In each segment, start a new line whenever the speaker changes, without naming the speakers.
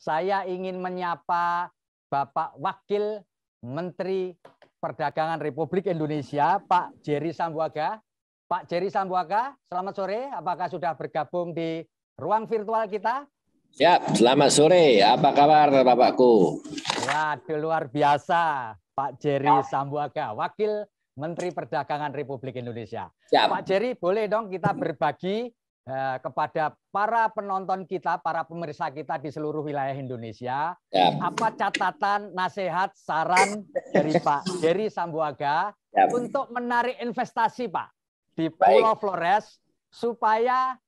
saya ingin menyapa Bapak Wakil Menteri Perdagangan Republik Indonesia, Pak Jerry Sambuaga. Pak Jerry Sambuaga, selamat sore. Apakah sudah bergabung di ruang virtual kita?
Siap, selamat sore. Apa kabar Bapakku?
Waduh, luar biasa. Pak Jerry Sambuaga, Wakil Menteri Perdagangan Republik Indonesia.
Siap.
Pak Jerry, boleh dong kita berbagi kepada para penonton kita, para pemirsa kita di seluruh wilayah Indonesia, apa catatan, nasihat, saran dari Pak Jerry Sambuaga untuk menarik investasi, Pak, di Pulau Flores supaya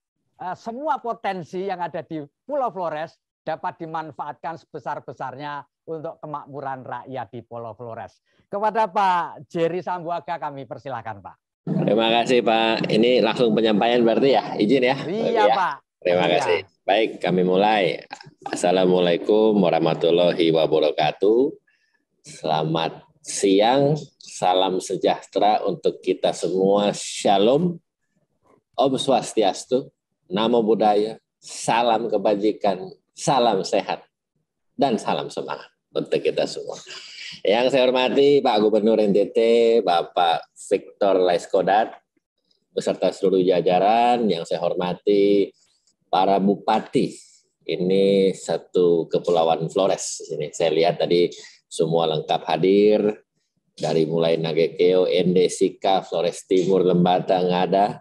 semua potensi yang ada di Pulau Flores dapat dimanfaatkan sebesar-besarnya untuk kemakmuran rakyat di Pulau Flores. Kepada Pak Jerry Sambuaga kami persilahkan, Pak.
Terima kasih Pak. Ini langsung penyampaian berarti ya? Izin ya?
Iya Pak.
Terima kasih. Baik, kami mulai. Assalamualaikum warahmatullahi wabarakatuh. Selamat siang, salam sejahtera untuk kita semua. Shalom, Om Swastiastu, Namo Buddhaya, salam kebajikan, salam sehat, dan salam semangat untuk kita semua. Yang saya hormati Pak Gubernur NTT, Bapak Victor Laiskodat, beserta seluruh jajaran. Yang saya hormati para bupati. Ini satu kepulauan Flores. Ini saya lihat tadi semua lengkap hadir, dari mulai Nagekeo, Ende, Sika, Flores Timur, Lembata, Ngada,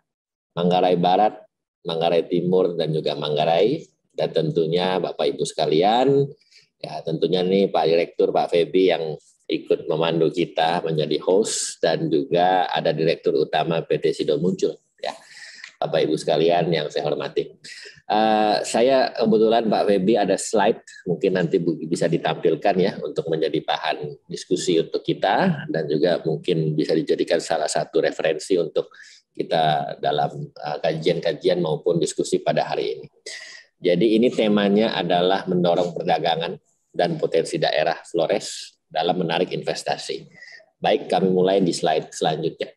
Manggarai Barat, Manggarai Timur, dan juga Manggarai. Dan tentunya Bapak Ibu sekalian, ya tentunya nih Pak Direktur, Pak Febi yang ikut memandu kita menjadi host, dan juga ada Direktur Utama PT Sido Muncul. Ya, Bapak Ibu sekalian yang saya hormati. Saya kebetulan Pak Febi ada slide, mungkin nanti bisa ditampilkan ya untuk menjadi bahan diskusi untuk kita, dan juga mungkin bisa dijadikan salah satu referensi untuk kita dalam kajian-kajian maupun diskusi pada hari ini. Jadi ini temanya adalah mendorong perdagangan dan potensi daerah Flores dalam menarik investasi. Baik, kami mulai di slide selanjutnya.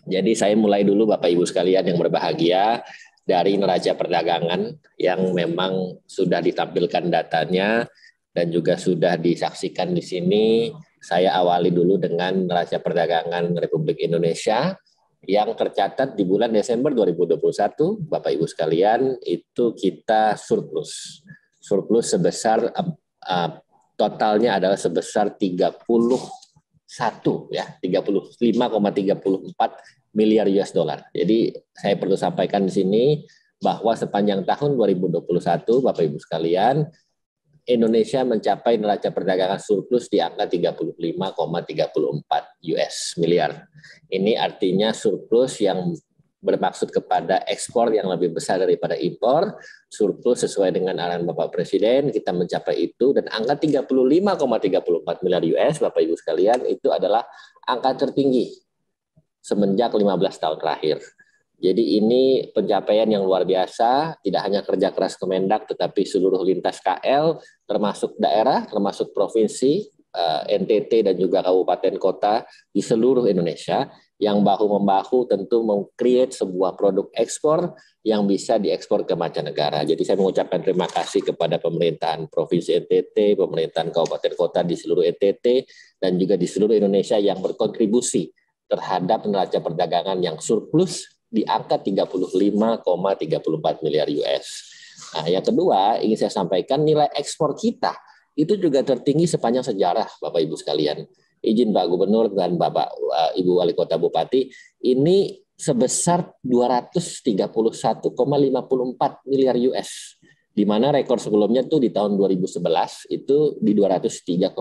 Jadi saya mulai dulu Bapak Ibu sekalian yang berbahagia dari neraca perdagangan yang memang sudah ditampilkan datanya dan juga sudah disaksikan di sini. Saya awali dulu dengan neraca perdagangan Republik Indonesia yang tercatat di bulan Desember 2021, Bapak Ibu sekalian, itu kita surplus. Surplus sebesar totalnya adalah sebesar 35,34 miliar US dollar. Jadi saya perlu sampaikan di sini bahwa sepanjang tahun 2021, Bapak Ibu sekalian, Indonesia mencapai neraca perdagangan surplus di angka 35,34 US miliar. Ini artinya surplus yang bermaksud kepada ekspor yang lebih besar daripada impor. Surplus sesuai dengan arahan Bapak Presiden, kita mencapai itu, dan angka 35,34 miliar US, Bapak Ibu sekalian, itu adalah angka tertinggi semenjak 15 tahun terakhir. Jadi ini pencapaian yang luar biasa, tidak hanya kerja keras Kemendak, tetapi seluruh lintas KL, termasuk daerah, termasuk provinsi, NTT dan juga kabupaten kota di seluruh Indonesia, yang bahu-membahu tentu meng-create sebuah produk ekspor yang bisa diekspor ke mancanegara. Jadi saya mengucapkan terima kasih kepada pemerintahan Provinsi NTT, pemerintahan kabupaten kota di seluruh NTT, dan juga di seluruh Indonesia yang berkontribusi terhadap neraca perdagangan yang surplus di angka 35,34 miliar US. Nah, yang kedua ingin saya sampaikan, nilai ekspor kita itu juga tertinggi sepanjang sejarah, Bapak Ibu sekalian. Izin Pak Gubernur dan Bapak Ibu Wali Kota Bupati, ini sebesar 231,54 miliar US. Di mana rekor sebelumnya tuh di tahun 2011 itu di 203,50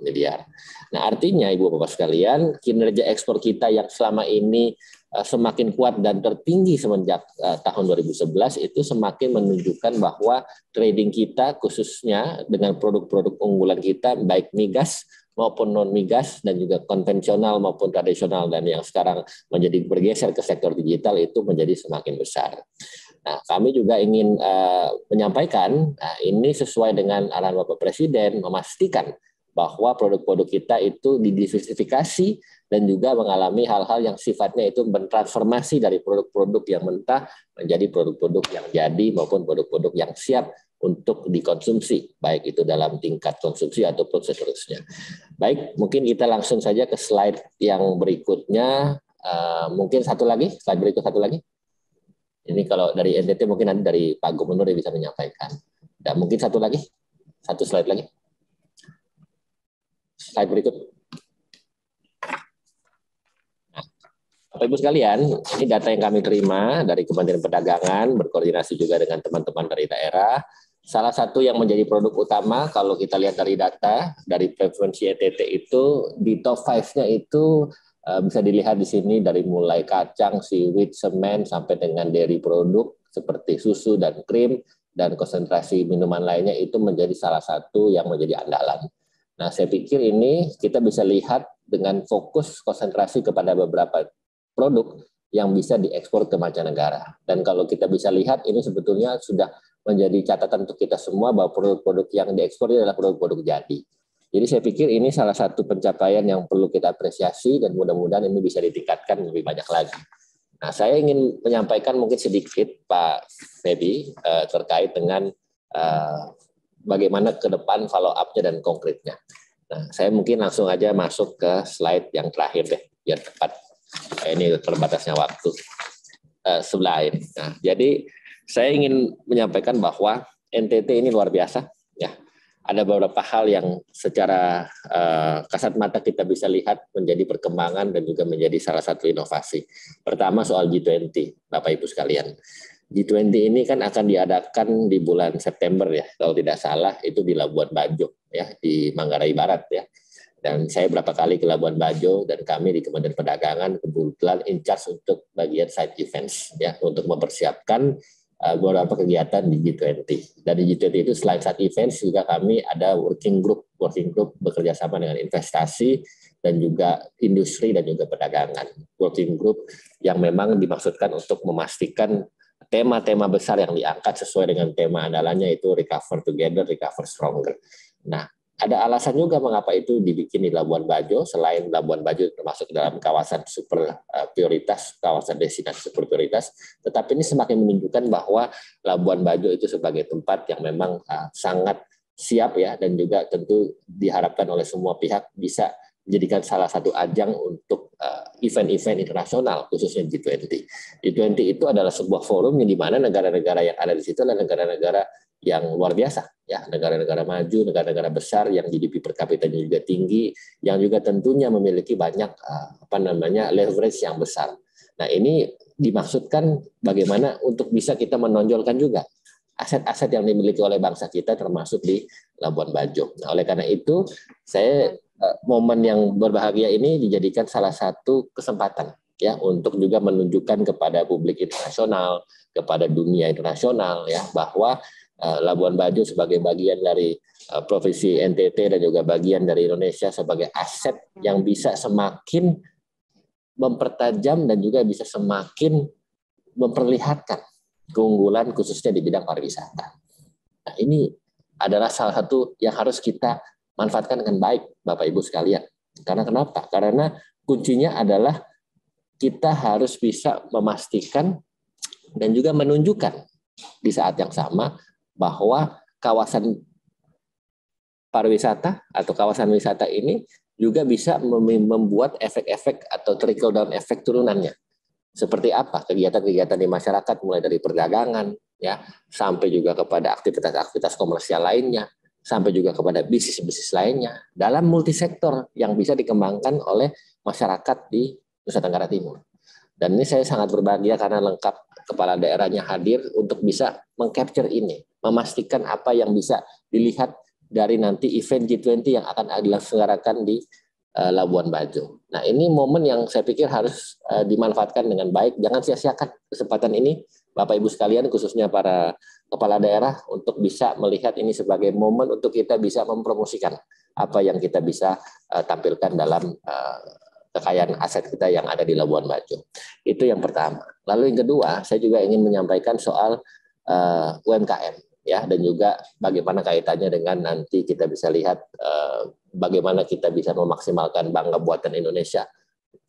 miliar. Nah, artinya Ibu Bapak sekalian, kinerja ekspor kita yang selama ini semakin kuat dan tertinggi semenjak tahun 2011 itu semakin menunjukkan bahwa trading kita khususnya dengan produk-produk unggulan kita baik migas maupun non migas dan juga konvensional maupun tradisional dan yang sekarang menjadi bergeser ke sektor digital itu menjadi semakin besar. Nah, kami juga ingin menyampaikan, ini sesuai dengan arahan Bapak Presiden memastikan bahwa produk-produk kita itu didiversifikasi dan juga mengalami hal-hal yang sifatnya itu bertransformasi dari produk-produk yang mentah menjadi produk-produk yang jadi maupun produk-produk yang siap untuk dikonsumsi, baik itu dalam tingkat konsumsi ataupun seterusnya. Baik, mungkin kita langsung saja ke slide yang berikutnya. Mungkin slide berikut satu lagi. Ini kalau dari NTT mungkin nanti dari Pak Gubernur yang bisa menyampaikan. Dan mungkin satu slide lagi. Slide berikut. Bapak Ibu sekalian, ini data yang kami terima dari Kementerian Perdagangan, berkoordinasi juga dengan teman-teman dari daerah. Salah satu yang menjadi produk utama, kalau kita lihat dari data, dari preferensi NTT itu, di top 5-nya itu bisa dilihat di sini dari mulai kacang, seaweed, semen, sampai dengan dairy produk, seperti susu dan krim, dan konsentrasi minuman lainnya itu menjadi salah satu yang menjadi andalan. Nah, saya pikir ini kita bisa lihat dengan fokus konsentrasi kepada beberapa produk yang bisa diekspor ke mancanegara. Dan kalau kita bisa lihat, ini sebetulnya sudah menjadi catatan untuk kita semua bahwa produk-produk yang diekspor ini adalah produk-produk jadi. Jadi saya pikir ini salah satu pencapaian yang perlu kita apresiasi dan mudah-mudahan ini bisa ditingkatkan lebih banyak lagi. Nah, saya ingin menyampaikan mungkin sedikit Pak Febi terkait dengan bagaimana ke depan follow up-nya dan konkretnya. Nah, saya mungkin langsung aja masuk ke slide yang terakhir deh, biar tepat. Ini terbatasnya waktu sebelah ini. Nah, jadi saya ingin menyampaikan bahwa NTT ini luar biasa. Ya, ada beberapa hal yang secara kasat mata kita bisa lihat menjadi perkembangan dan juga menjadi salah satu inovasi. Pertama soal G20, Bapak Ibu sekalian. G20 ini kan akan diadakan di bulan September ya, kalau tidak salah itu di Labuan Bajo ya, di Manggarai Barat ya. Dan saya berapa kali ke Labuan Bajo dan kami di Kementerian Perdagangan kebetulan in charge untuk bagian side events ya, untuk mempersiapkan beberapa kegiatan di G20. Dan di G20 itu selain side events juga kami ada working group bekerja sama dengan investasi dan juga industri dan juga perdagangan. Working group yang memang dimaksudkan untuk memastikan tema-tema besar yang diangkat sesuai dengan tema andalannya itu recover together, recover stronger. Nah, ada alasan juga mengapa itu dibikin di Labuan Bajo, selain Labuan Bajo termasuk dalam kawasan super prioritas, kawasan destinasi super prioritas, tetapi ini semakin menunjukkan bahwa Labuan Bajo itu sebagai tempat yang memang sangat siap ya, dan juga tentu diharapkan oleh semua pihak bisa menjadikan salah satu ajang untuk event-event internasional, khususnya G20. G20 itu adalah sebuah forum yang di mana negara-negara yang ada di situ adalah negara-negara yang luar biasa, ya, negara-negara maju, negara-negara besar yang GDP per kapitanya juga tinggi, yang juga tentunya memiliki banyak leverage yang besar. Nah, ini dimaksudkan bagaimana untuk bisa kita menonjolkan juga aset-aset yang dimiliki oleh bangsa kita termasuk di Labuan Bajo. Nah, oleh karena itu saya momen yang berbahagia ini dijadikan salah satu kesempatan ya untuk juga menunjukkan kepada publik internasional, kepada dunia internasional ya, bahwa Labuan Bajo sebagai bagian dari provinsi NTT dan juga bagian dari Indonesia sebagai aset yang bisa semakin mempertajam dan juga bisa semakin memperlihatkan keunggulan khususnya di bidang pariwisata. Nah, ini adalah salah satu yang harus kita manfaatkan dengan baik, Bapak Ibu sekalian. Karena kenapa? Karena kuncinya adalah kita harus bisa memastikan dan juga menunjukkan di saat yang sama bahwa kawasan pariwisata atau kawasan wisata ini juga bisa membuat efek-efek atau trickle down efek turunannya. Seperti apa? Kegiatan-kegiatan di masyarakat mulai dari perdagangan ya, sampai juga kepada aktivitas-aktivitas komersial lainnya, sampai juga kepada bisnis-bisnis lainnya dalam multisektor yang bisa dikembangkan oleh masyarakat di Nusa Tenggara Timur. Dan ini saya sangat berbahagia karena lengkap kepala daerahnya hadir untuk bisa mengcapture ini, memastikan apa yang bisa dilihat dari nanti event G20 yang akan dilaksanakan di Labuan Bajo. Nah, ini momen yang saya pikir harus dimanfaatkan dengan baik. Jangan sia-siakan kesempatan ini, Bapak Ibu sekalian, khususnya para kepala daerah, untuk bisa melihat ini sebagai momen untuk kita bisa mempromosikan apa yang kita bisa tampilkan dalam kekayaan aset kita yang ada di Labuan Bajo. Itu yang pertama. Lalu yang kedua, saya juga ingin menyampaikan soal UMKM ya, dan juga bagaimana kaitannya dengan nanti kita bisa lihat bagaimana kita bisa memaksimalkan bangga buatan Indonesia.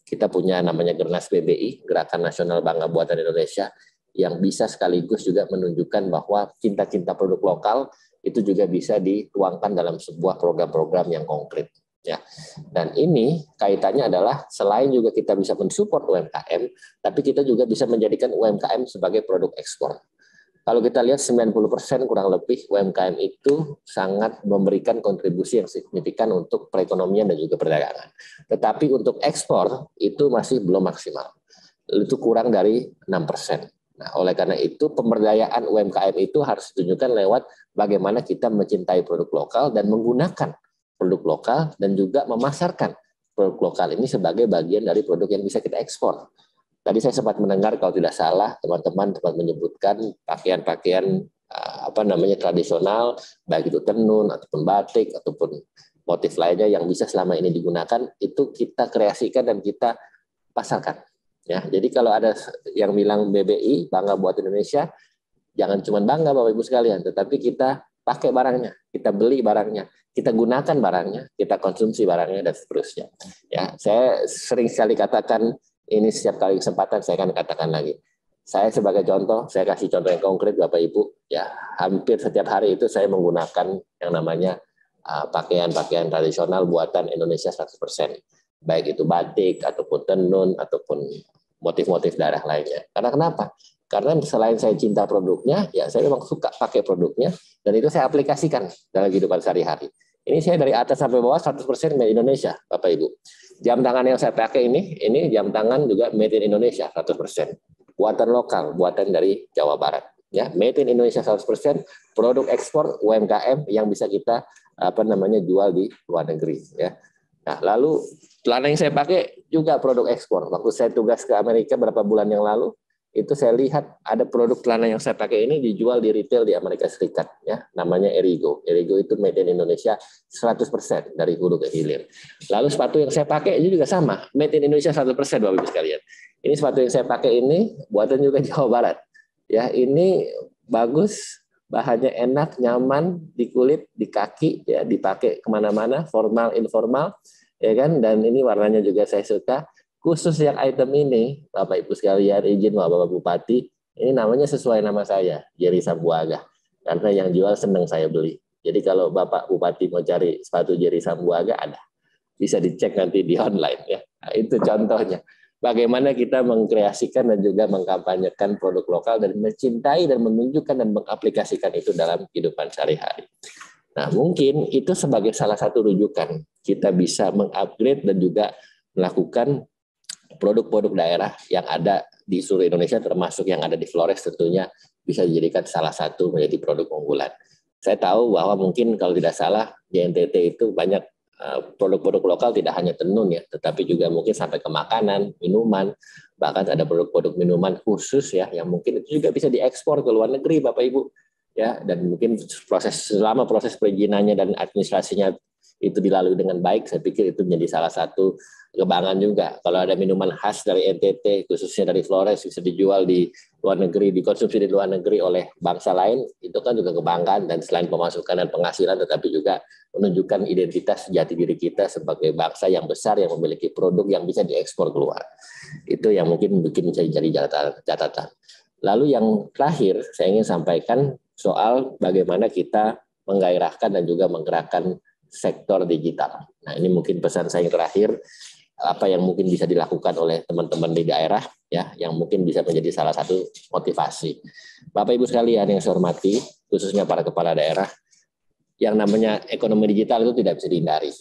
Kita punya namanya Gernas BBI, Gerakan Nasional Bangga Buatan Indonesia, yang bisa sekaligus juga menunjukkan bahwa cinta-cinta produk lokal itu juga bisa dituangkan dalam sebuah program-program yang konkret. Ya, dan ini kaitannya adalah selain juga kita bisa mensupport UMKM, tapi kita juga bisa menjadikan UMKM sebagai produk ekspor. Kalau kita lihat 90% kurang lebih UMKM itu sangat memberikan kontribusi yang signifikan untuk perekonomian dan juga perdagangan. Tetapi untuk ekspor itu masih belum maksimal. Itu kurang dari 6%. Nah, oleh karena itu pemberdayaan UMKM itu harus ditunjukkan lewat bagaimana kita mencintai produk lokal dan menggunakan produk lokal dan juga memasarkan produk lokal ini sebagai bagian dari produk yang bisa kita ekspor. Tadi saya sempat mendengar kalau tidak salah teman-teman sempat menyebutkan pakaian-pakaian tradisional, baik itu tenun ataupun batik ataupun motif lainnya yang bisa selama ini digunakan itu kita kreasikan dan kita pasarkan. Ya, jadi kalau ada yang bilang BBI bangga buat Indonesia, jangan cuma bangga Bapak Ibu sekalian, tetapi kita pakai barangnya, kita beli barangnya, kita gunakan barangnya, kita konsumsi barangnya dan seterusnya. Ya, saya sering sekali katakan ini setiap kali kesempatan saya akan katakan lagi. Saya sebagai contoh, saya kasih contoh yang konkret Bapak Ibu, ya hampir setiap hari itu saya menggunakan yang namanya pakaian-pakaian tradisional buatan Indonesia 100%. Baik itu batik ataupun tenun ataupun motif-motif daerah lainnya. Karena kenapa? Karena selain saya cinta produknya, ya saya memang suka pakai produknya dan itu saya aplikasikan dalam kehidupan sehari-hari. Ini saya dari atas sampai bawah 100% made Indonesia, Bapak Ibu. Jam tangan yang saya pakai ini jam tangan juga made in Indonesia 100%. Buatan lokal, buatan dari Jawa Barat. Ya, made in Indonesia 100%, produk ekspor UMKM yang bisa kita jual di luar negeri. Ya. Nah, lalu celana yang saya pakai juga produk ekspor. Waktu saya tugas ke Amerika beberapa bulan yang lalu, itu saya lihat ada produk celana yang saya pakai ini dijual di retail di Amerika Serikat, ya, namanya Erigo. Erigo itu made in Indonesia 100% dari hulu ke hilir. Lalu sepatu yang saya pakai ini juga sama, made in Indonesia 100% Bapak Ibu sekalian. Ini sepatu yang saya pakai ini buatan juga Jawa Barat. Ya, ini bagus, bahannya enak, nyaman di kulit, di kaki, ya, dipakai kemana-mana, formal, informal, ya kan. Dan ini warnanya juga saya suka. Khusus yang item ini, Bapak Ibu sekalian, izin Bapak Bupati, ini namanya sesuai nama saya, Jerry Sambuaga. Karena yang jual senang saya beli. Jadi kalau Bapak Bupati mau cari sepatu Jerry Sambuaga, ada. Bisa dicek nanti di online. Ya. Nah, itu contohnya. Bagaimana kita mengkreasikan dan juga mengkampanyekan produk lokal dan mencintai dan menunjukkan dan mengaplikasikan itu dalam kehidupan sehari-hari. Nah, mungkin itu sebagai salah satu rujukan. Kita bisa mengupgrade dan juga melakukan produk-produk daerah yang ada di seluruh Indonesia, termasuk yang ada di Flores tentunya bisa dijadikan salah satu menjadi produk unggulan. Saya tahu bahwa mungkin kalau tidak salah di NTT itu banyak produk-produk lokal, tidak hanya tenun ya, tetapi juga mungkin sampai ke makanan, minuman, bahkan ada produk-produk minuman khusus ya yang mungkin itu juga bisa diekspor ke luar negeri Bapak Ibu ya, dan mungkin selama proses perizinannya dan administrasinya itu dilalui dengan baik, saya pikir itu menjadi salah satu kebanggaan juga. Kalau ada minuman khas dari NTT, khususnya dari Flores, bisa dijual di luar negeri, dikonsumsi di luar negeri oleh bangsa lain, itu kan juga kebanggaan dan selain pemasukan dan penghasilan, tetapi juga menunjukkan identitas jati diri kita sebagai bangsa yang besar yang memiliki produk yang bisa diekspor keluar. Itu yang mungkin bisa jadi catatan. Lalu yang terakhir, saya ingin sampaikan soal bagaimana kita menggairahkan dan juga menggerakkan sektor digital. Nah, ini mungkin pesan saya yang terakhir, apa yang mungkin bisa dilakukan oleh teman-teman di daerah ya, yang mungkin bisa menjadi salah satu motivasi. Bapak Ibu sekalian yang saya hormati, khususnya para kepala daerah, yang namanya ekonomi digital itu tidak bisa dihindari.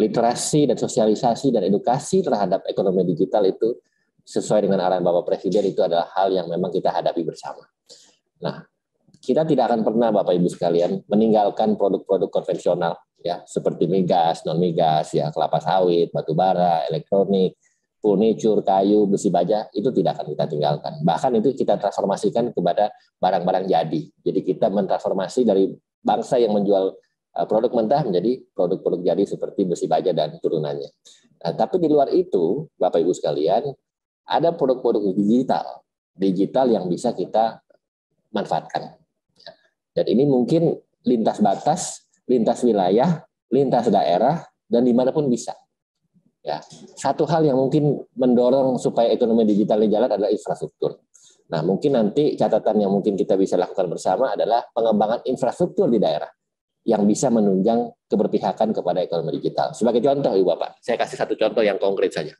Literasi dan sosialisasi dan edukasi terhadap ekonomi digital itu sesuai dengan arahan Bapak Presiden itu adalah hal yang memang kita hadapi bersama. Nah, kita tidak akan pernah Bapak Ibu sekalian meninggalkan produk-produk konvensional ya, seperti migas, non migas, ya, kelapa sawit, batu bara, elektronik, furniture, kayu, besi baja, itu tidak akan kita tinggalkan. Bahkan itu kita transformasikan kepada barang-barang jadi. Jadi kita mentransformasi dari bangsa yang menjual produk mentah menjadi produk-produk jadi seperti besi baja dan turunannya. Nah, tapi di luar itu, Bapak Ibu sekalian, ada produk-produk digital yang bisa kita manfaatkan. Dan ini mungkin lintas batas, lintas wilayah, lintas daerah, dan dimanapun bisa. Ya, satu hal yang mungkin mendorong supaya ekonomi digital ini jalan adalah infrastruktur. Nah, mungkin nanti catatan yang mungkin kita bisa lakukan bersama adalah pengembangan infrastruktur di daerah yang bisa menunjang keberpihakan kepada ekonomi digital. Sebagai contoh, Ibu Bapak, saya kasih satu contoh yang konkret saja.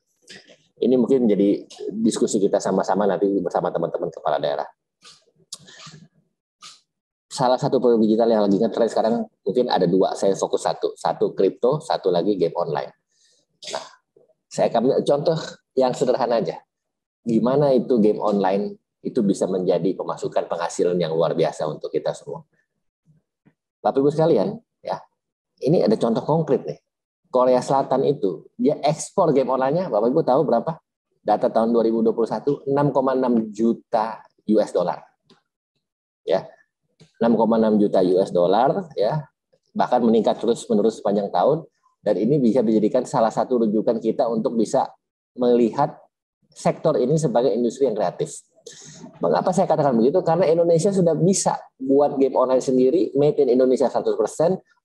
Ini mungkin menjadi diskusi kita sama-sama nanti bersama teman-teman kepala daerah. Salah satu produk digital yang lagi ngetren sekarang mungkin ada dua, saya fokus satu kripto, satu lagi game online. Nah, saya ambil contoh yang sederhana aja. Gimana itu game online itu bisa menjadi pemasukan penghasilan yang luar biasa untuk kita semua. Bapak Ibu sekalian, ya, ini ada contoh konkret nih. Korea Selatan itu dia ekspor game online-nya, Bapak Ibu tahu berapa? Data tahun 2021 6,6 juta US dollar. Ya. 6,6 juta US dollar ya. Bahkan meningkat terus-menerus sepanjang tahun dan ini bisa dijadikan salah satu rujukan kita untuk bisa melihat sektor ini sebagai industri yang kreatif. Mengapa saya katakan begitu? Karena Indonesia sudah bisa buat game online sendiri, made in Indonesia 100%,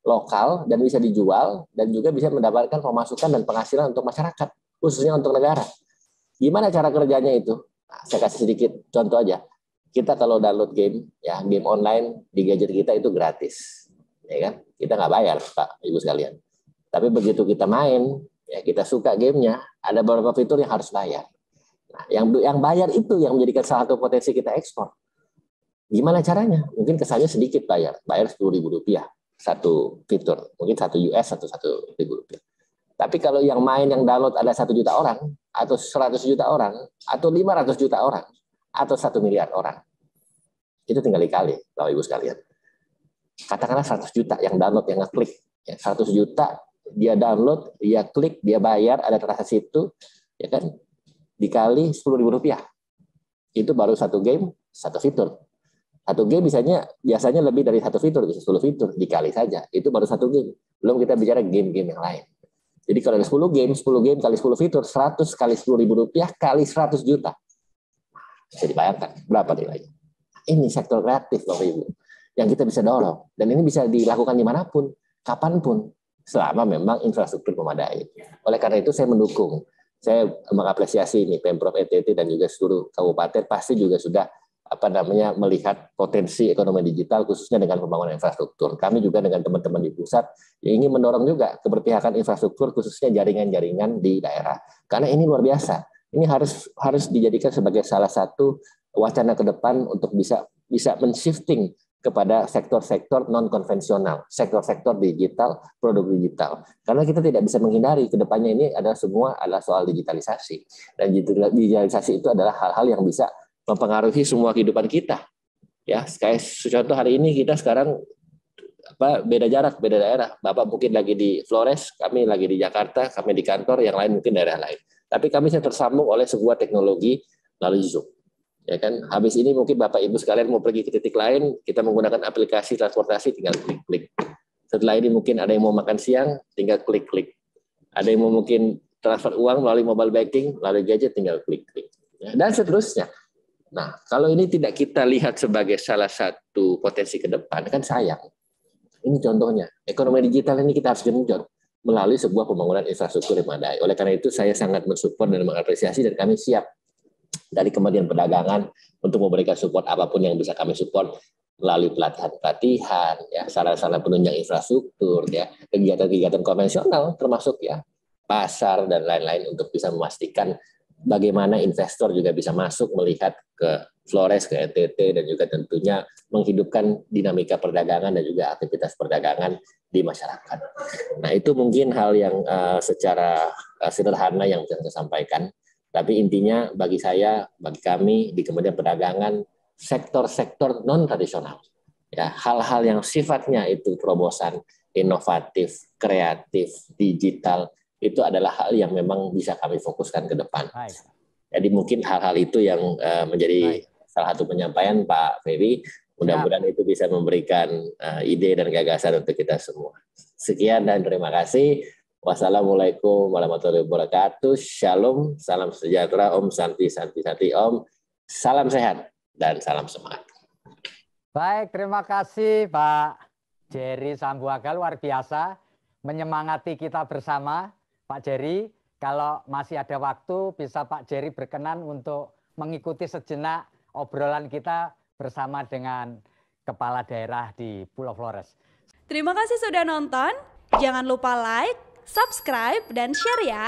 lokal, dan bisa dijual, dan juga bisa mendapatkan pemasukan dan penghasilan untuk masyarakat, khususnya untuk negara. Gimana cara kerjanya itu? Nah, saya kasih sedikit contoh aja. Kita kalau download game, ya game online di gadget kita itu gratis. Ya kan? Kita nggak bayar, Pak, Ibu sekalian. Tapi begitu kita main, ya kita suka gamenya, ada beberapa fitur yang harus bayar. Nah, yang bayar itu yang menjadikan salah satu potensi kita ekspor. Gimana caranya? Mungkin kesannya sedikit bayar 10.000 rupiah satu fitur, mungkin 1 US atau 1.000 rupiah. Tapi kalau yang main yang download ada 1 juta orang, atau 100 juta orang, atau 500 juta orang, atau 1 miliar orang, itu tinggal dikali, Bapak Ibu sekalian. Katakanlah 100 juta yang download, yang ngeklik, 100 juta dia download, dia klik, dia bayar, ada transaksi itu, ya kan? Dikali 10.000 rupiah. Itu baru satu game, satu fitur. Satu game biasanya lebih dari satu fitur, bisa 10 fitur, dikali saja. Itu baru satu game. Belum kita bicara game-game yang lain. Jadi kalau ada 10 game kali 10 fitur, 100 kali 10.000 rupiah kali 100 juta. Bisa dibayangkan berapa nilainya. Ini sektor kreatif, Bapak Ibu, yang kita bisa dorong. Dan ini bisa dilakukan dimanapun, kapanpun, selama memang infrastruktur memadai. Oleh karena itu saya mendukung. Saya mengapresiasi ini Pemprov NTT dan juga seluruh kabupaten pasti juga sudah melihat potensi ekonomi digital khususnya dengan pembangunan infrastruktur. Kami juga dengan teman-teman di pusat ingin mendorong juga keberpihakan infrastruktur khususnya jaringan-jaringan di daerah. Karena ini luar biasa. Ini harus dijadikan sebagai salah satu wacana ke depan untuk bisa men-shifting kepada sektor-sektor non-konvensional, sektor-sektor digital, produk digital. Karena kita tidak bisa menghindari, ke depannya ini semua adalah soal digitalisasi. Dan digitalisasi itu adalah hal-hal yang bisa mempengaruhi semua kehidupan kita. Ya, kayak contoh hari ini kita sekarang beda jarak, beda daerah. Bapak mungkin lagi di Flores, kami lagi di Jakarta, kami di kantor, yang lain mungkin daerah lain. Tapi kami tersambung oleh sebuah teknologi melalui Zoom. Ya kan, habis ini mungkin Bapak Ibu sekalian mau pergi ke titik lain, kita menggunakan aplikasi transportasi, tinggal klik-klik. Setelah ini mungkin ada yang mau makan siang, tinggal klik-klik. Ada yang mau mungkin transfer uang melalui mobile banking, melalui gadget, tinggal klik-klik. Ya, dan seterusnya. Nah, kalau ini tidak kita lihat sebagai salah satu potensi ke depan, kan sayang. Ini contohnya, ekonomi digital ini kita harus genjot melalui sebuah pembangunan infrastruktur yang memadai. Oleh karena itu, saya sangat mensupport dan mengapresiasi, dan kami siap dari Kementerian Perdagangan untuk memberikan support apapun yang bisa kami support melalui pelatihan-pelatihan, ya, sarana-sarana penunjang infrastruktur, ya, kegiatan-kegiatan konvensional termasuk ya pasar dan lain-lain untuk bisa memastikan bagaimana investor juga bisa masuk melihat ke Flores, ke NTT, dan juga tentunya menghidupkan dinamika perdagangan dan juga aktivitas perdagangan di masyarakat. Nah, itu mungkin hal yang secara sederhana yang bisa saya sampaikan. Tapi intinya bagi saya, bagi kami di Kementerian Perdagangan, sektor-sektor non-tradisional, ya, hal-hal yang sifatnya itu terobosan, inovatif, kreatif, digital, itu adalah hal yang memang bisa kami fokuskan ke depan. Baik. Jadi mungkin hal-hal itu yang menjadi salah satu penyampaian Pak Ferry. Mudah-mudahan itu bisa memberikan ide dan gagasan untuk kita semua. Sekian dan terima kasih. Wassalamualaikum warahmatullahi wabarakatuh. Shalom, salam sejahtera, Om Santi Santi Santi Om. Salam sehat dan salam semangat.
Baik, terima kasih Pak Jerry Sambuaga, luar biasa menyemangati kita bersama. Pak Jerry, kalau masih ada waktu bisa Pak Jerry berkenan untuk mengikuti sejenak obrolan kita bersama dengan kepala daerah di Pulau Flores.
Terima kasih sudah nonton. Jangan lupa like, subscribe, dan share ya.